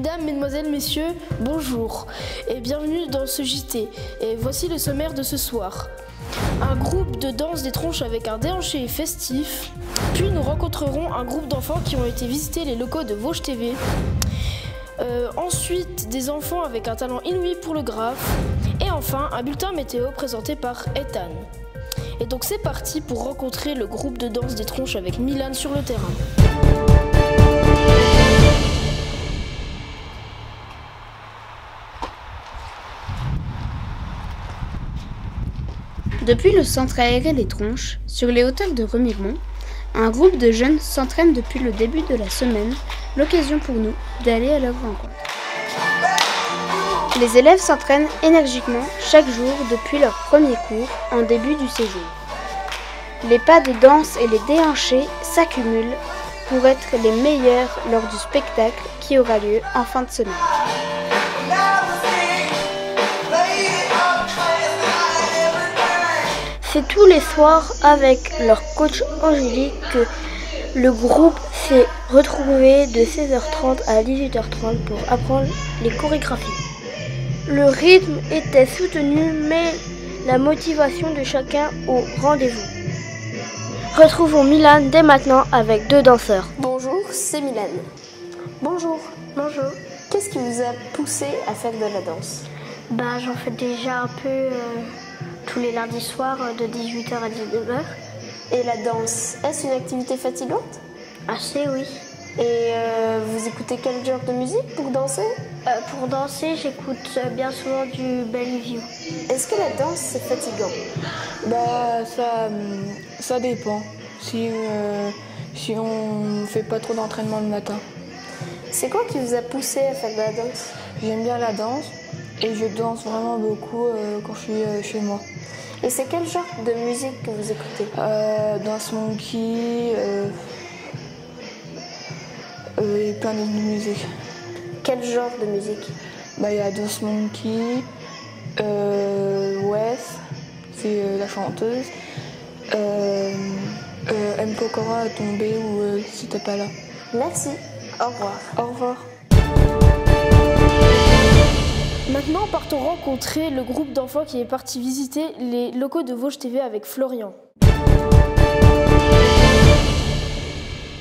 Mesdames, Mesdemoiselles, Messieurs, bonjour et bienvenue dans ce JT. Et voici le sommaire de ce soir. Un groupe de danse des tronches avec un déhanché festif. Puis nous rencontrerons un groupe d'enfants qui ont été visiter les locaux de Vosges TV. Ensuite, des enfants avec un talent inouï pour le graphe. Et enfin, un bulletin météo présenté par Ethan. Et donc c'est parti pour rencontrer le groupe de danse des tronches avec Milan sur le terrain. Depuis le centre aéré Les Tronches, sur les hauteurs de Remiremont, un groupe de jeunes s'entraîne depuis le début de la semaine, l'occasion pour nous d'aller à leur rencontre. Les élèves s'entraînent énergiquement chaque jour depuis leur premier cours en début du séjour. Les pas de danse et les déhanchés s'accumulent pour être les meilleurs lors du spectacle qui aura lieu en fin de semaine. C'est tous les soirs avec leur coach Angélique que le groupe s'est retrouvé de 16h30 à 18h30 pour apprendre les chorégraphies. Le rythme était soutenu mais la motivation de chacun au rendez-vous. Retrouvons Milan dès maintenant avec deux danseurs. Bonjour, c'est Milan. Bonjour. Bonjour. Qu'est-ce qui vous a poussé à faire de la danse? J'en fais déjà un peu tous les lundis soirs de 18h à 19h. Et la danse, est-ce une activité fatigante? Assez, oui. Et vous écoutez quel genre de musique pour danser? Pour danser, j'écoute bien souvent du Bellevue. Est-ce que la danse, c'est fatigant? Ça dépend. Si on fait pas trop d'entraînement le matin. C'est quoi qui vous a poussé à faire de la danse? J'aime bien la danse et je danse vraiment beaucoup quand je suis chez moi. Et c'est quel genre de musique que vous écoutez? Dance Monkey et plein d'autres musiques. Quel genre de musique? Il y a Dance Monkey, Wes, c'est la chanteuse, M. Pokora a tombé ou si t'es pas là. Merci, au revoir. Au revoir. Maintenant, partons rencontrer le groupe d'enfants qui est parti visiter les locaux de Vosges TV avec Florian.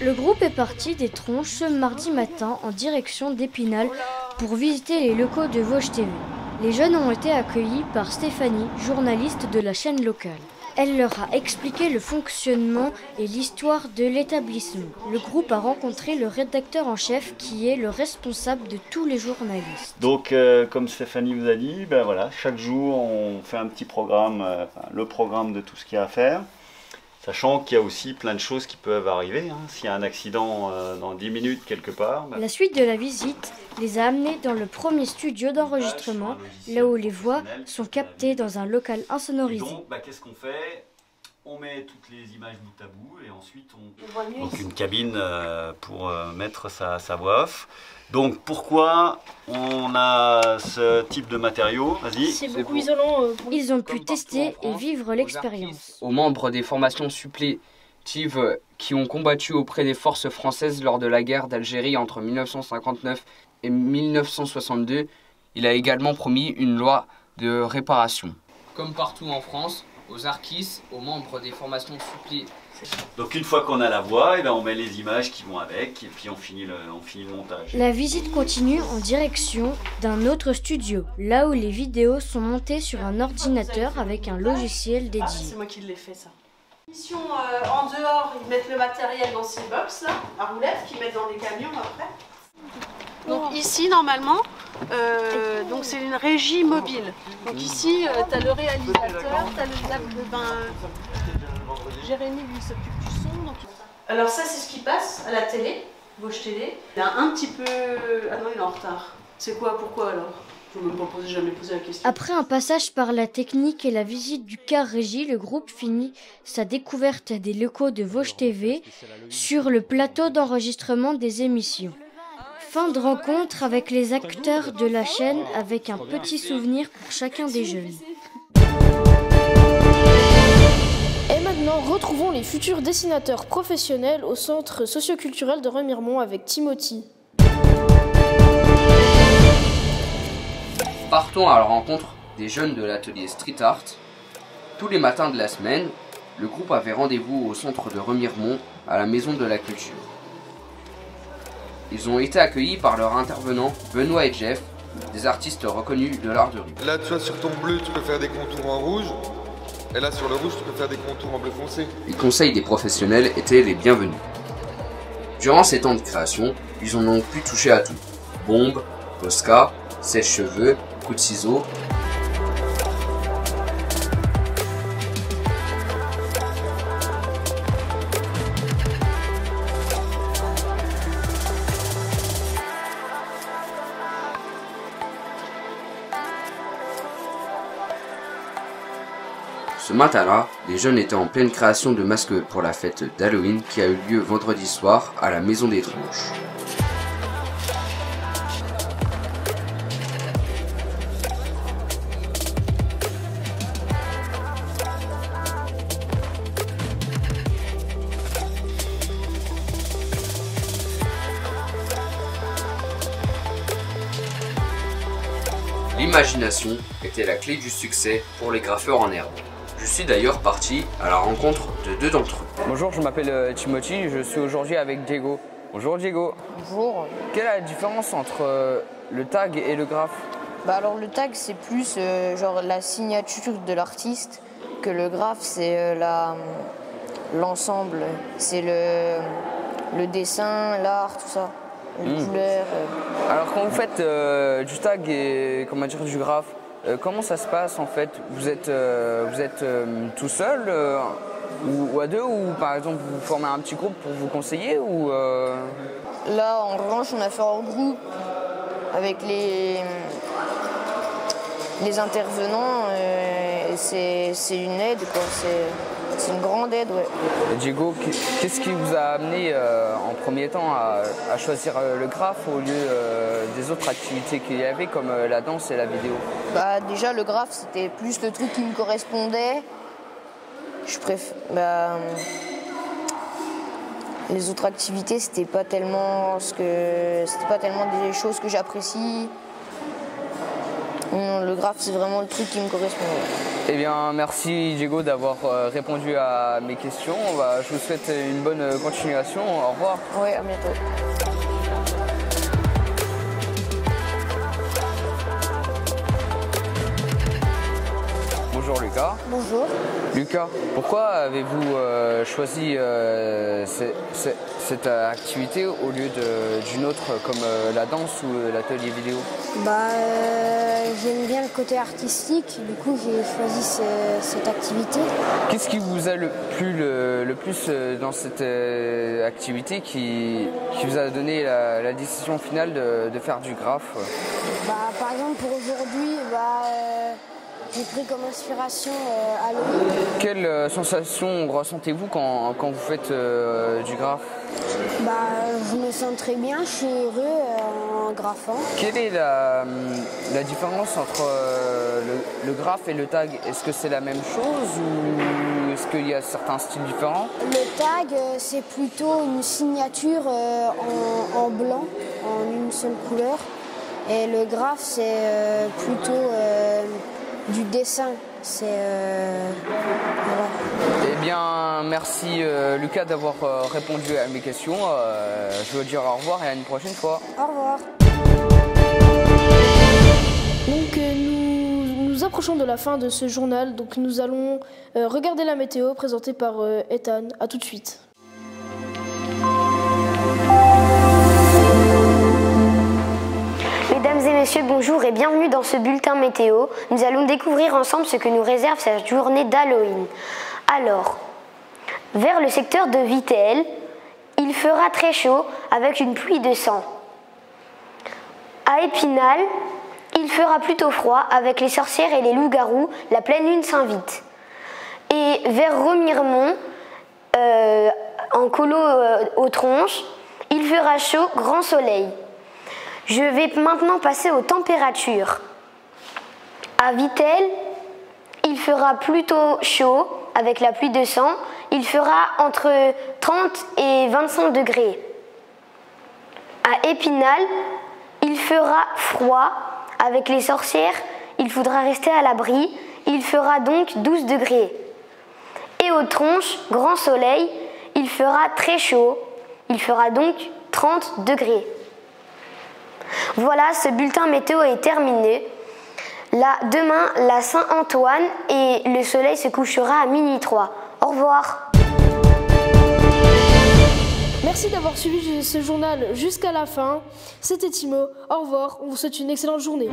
Le groupe est parti des Tronches ce mardi matin en direction d'Épinal pour visiter les locaux de Vosges TV. Les jeunes ont été accueillis par Stéphanie, journaliste de la chaîne locale. Elle leur a expliqué le fonctionnement et l'histoire de l'établissement. Le groupe a rencontré le rédacteur en chef qui est le responsable de tous les journalistes. Donc comme Stéphanie vous a dit, chaque jour on fait un petit programme, le programme de tout ce qu'il y a à faire. Sachant qu'il y a aussi plein de choses qui peuvent arriver. S'il y a un accident dans 10 minutes quelque part. La suite de la visite les a amenés dans le premier studio d'enregistrement, là où les voix sont captées dans un local insonorisé. Et donc, qu'est-ce qu'on fait? On met toutes les images bout à bout et ensuite on... Donc une cabine pour mettre sa voix off. Donc pourquoi on a ce type de matériau? Vas-y. C'est beaucoup isolant. Ils ont pu tester et vivre l'expérience. Aux membres des formations supplétives qui ont combattu auprès des forces françaises lors de la guerre d'Algérie entre 1959 et 1962, il a également promis une loi de réparation. Comme partout en France, aux Arquis, aux membres des formations supplétives. Donc une fois qu'on a la voix, on met les images qui vont avec et puis on finit le montage. La visite continue en direction d'un autre studio, là où les vidéos sont montées sur un ordinateur avec un logiciel dédié. C'est moi qui l'ai fait ça. En dehors, ils mettent le matériel dans ces box là, à roulettes, qu'ils mettent dans les camions après. Donc ici normalement, donc c'est une régie mobile. Donc ici, tu as le réalisateur, tu as Jérémy lui s'occupe du son. Donc... Alors ça c'est ce qui passe à la télé, Vosges Télé. Il a un petit peu... Ah non, il est en retard. C'est quoi? Pourquoi alors? Je ne me jamais posé la question. Après un passage par la technique et la visite du car régie, le groupe finit sa découverte des locaux de Vosges TV sur le plateau d'enregistrement des émissions. Fin de rencontre avec les acteurs de la chaîne avec un petit souvenir pour chacun des jeunes. Et maintenant, retrouvons les futurs dessinateurs professionnels au centre socioculturel de Remiremont avec Timothy. Partons à la rencontre des jeunes de l'atelier Street Art. Tous les matins de la semaine, le groupe avait rendez-vous au centre de Remiremont, à la Maison de la Culture. Ils ont été accueillis par leurs intervenants Benoît et Jeff, des artistes reconnus de l'art de rue. Là, tu vois, sur ton bleu, tu peux faire des contours en rouge. Et là, sur le rouge, tu peux faire des contours en bleu foncé. Les conseils des professionnels étaient les bienvenus. Durant ces temps de création, ils en ont pu toucher à tout. Bombes, Posca, sèche-cheveux, coups de ciseaux. Ce matin-là, les jeunes étaient en pleine création de masques pour la fête d'Halloween qui a eu lieu vendredi soir à la Maison des Tronches. L'imagination était la clé du succès pour les graffeurs en herbe. Je suis d'ailleurs parti à la rencontre de deux d'entre eux. Bonjour, je m'appelle Timothy, je suis aujourd'hui avec Diego. Bonjour Diego. Bonjour. Quelle est la différence entre le tag et le graphe? Alors le tag c'est plus genre la signature de l'artiste, que le graphe c'est l'ensemble, c'est le dessin, l'art, tout ça, les couleurs. Alors quand vous faites du tag et comment dire, du graphe, comment ça se passe en fait? Vous êtes tout seul ou à deux, ou par exemple vous formez un petit groupe pour vous conseiller ou Là en revanche on a fait un groupe avec les intervenants, c'est une aide quoi, c'est une grande aide, ouais. Diego, qu'est-ce qui vous a amené en premier temps à choisir le graphe au lieu des autres activités qu'il y avait comme la danse et la vidéo? Déjà le graphe c'était plus le truc qui me correspondait. Je préfère. Les autres activités c'était pas tellement des choses que j'apprécie. Non, le graphe c'est vraiment le truc qui me correspond. Eh bien, merci Diego d'avoir répondu à mes questions. Je vous souhaite une bonne continuation. Au revoir. Oui, à bientôt. Bonjour Lucas. Bonjour. Lucas, pourquoi avez-vous choisi cette activité au lieu d'une autre comme la danse ou l'atelier vidéo? J'aime bien le côté artistique, du coup j'ai choisi cette activité. Qu'est-ce qui vous a plu le plus dans cette activité qui vous a donné la décision finale de faire du graphe? Par exemple pour aujourd'hui, j'ai pris comme inspiration Halloween. Quelle sensation ressentez-vous quand vous faites du graphe? Je me sens très bien, je suis heureux en graphant. Quelle est la différence entre le graphe et le tag? Est-ce que c'est la même chose ou est-ce qu'il y a certains styles différents? Le tag, c'est plutôt une signature en blanc, en une seule couleur. Et le graphe, c'est plutôt du dessin. Voilà. Eh bien, merci Lucas d'avoir répondu à mes questions. Je veux dire au revoir et à une prochaine fois. Au revoir. Donc nous approchons de la fin de ce journal, donc nous allons regarder la météo présentée par Ethan. A tout de suite. Mesdames et messieurs, bonjour et bienvenue dans ce bulletin météo. Nous allons découvrir ensemble ce que nous réserve cette journée d'Halloween. Alors, vers le secteur de Vittel, il fera très chaud avec une pluie de sang. À Épinal, il fera plutôt froid avec les sorcières et les loups-garous, la pleine lune s'invite. Et vers Remiremont, en colo aux tronches, il fera chaud, grand soleil. Je vais maintenant passer aux températures. À Vittel, il fera plutôt chaud avec la pluie de sang. Il fera entre 30 et 25 degrés. À Épinal, il fera froid Avec les sorcières, il faudra rester à l'abri. Il fera donc 12 degrés. Et aux tronches, grand soleil, il fera très chaud. Il fera donc 30 degrés. Voilà, ce bulletin météo est terminé. Là, demain, la Saint-Antoine et le soleil se couchera à minuit 3. Au revoir. Merci d'avoir suivi ce journal jusqu'à la fin. C'était Timo. Au revoir. On vous souhaite une excellente journée.